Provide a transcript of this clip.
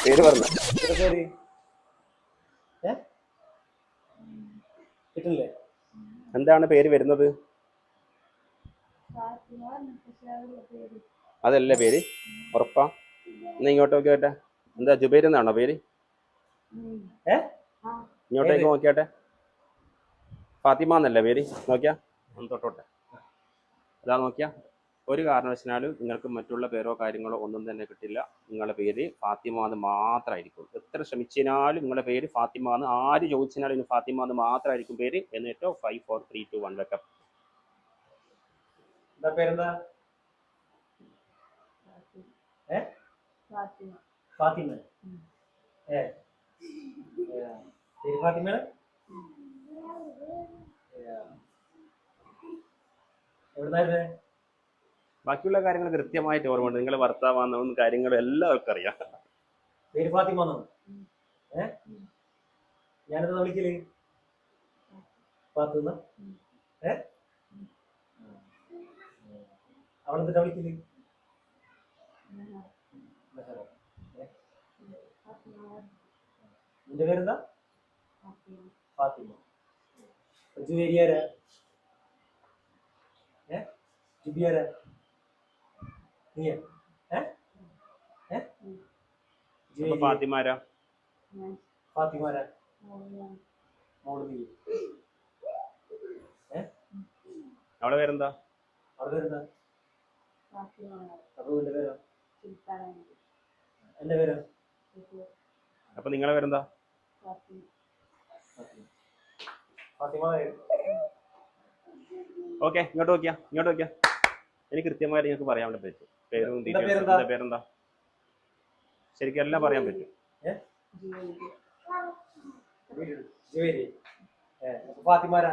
പേര് പറഞ്ഞ പേര് കിട്ടില്ലേ? എന്താണ് പേര് വരുന്നത്? അതല്ലേ പേര്? ഉറപ്പാ? എന്നാ ഇങ്ങോട്ട് നോക്കിയാട്ടെ. എന്താ ജുബൈർ എന്നാണോ പേര്? ഇങ്ങോട്ടേക്ക് നോക്കിയാട്ടെ. ഫാത്തിമ എന്നല്ലേ പേര്? നോക്കിയാ ഒന്ന് തൊട്ടോട്ടെ. അതാ നോക്കിയാ. ഒരു കാരണവശാലും നിങ്ങൾക്ക് മറ്റുള്ള പേരോ കാര്യങ്ങളോ ഒന്നും തന്നെ കിട്ടില്ല. നിങ്ങളുടെ പേര് ഫാത്തിമ എന്ന് മാത്രമായിരിക്കും. എത്ര ശ്രമിച്ചാലും നിങ്ങളുടെ പേര് ഫാത്തിമ എന്ന്, ആര് ചോദിച്ചാലും ഇനി ഫാത്തിമ എന്ന് മാത്രമായിരിക്കും പേര്. എന്നിട്ടോ 5 4 3 2 1 വെക്കാം. പേരെന്താ? ഫാത്തിമ. ഫാത്തിമ. എവിടുന്നായിരുന്നേ? ബാക്കിയുള്ള കാര്യങ്ങൾ കൃത്യമായിട്ട് ഓർമ്മയുണ്ട്. നിങ്ങൾ ഭർത്താവാണെന്നും കാര്യങ്ങളും എല്ലാവർക്കും അറിയാം. പേര് ഫാത്തിമ എന്നാണ്. ഞാനെന്താ വിളിക്കല്? ഫാത്തിമ. അവളെന്തിട്ടാ വിളിക്കല്? നിന്റെ പേരെന്താ? ഫാത്തിമ. ജുവേരിയാരാ? ജുബിയാരാ? നീയാ? ഫാത്തിമാരാ? ഫാത്തിമാരാ? മോള് നീ. അവളെ പേരെന്താ? അവളുടെ പേരെന്താ? അപ്പൊ നിന്റെ പേരോ? എന്റെ പേരോ? അപ്പൊ നിങ്ങളെ പേരെന്താ? ഓക്കെ, ഇങ്ങോട്ട് നോക്കിയാ. എനിക്ക് കൃത്യമായിട്ട് നിങ്ങൾക്ക് പറയാൻ പറ്റും. പേരും പേരെന്താ ശരിക്കും എല്ലാം പറയാൻ പറ്റും. ഫാത്തിമാരാ?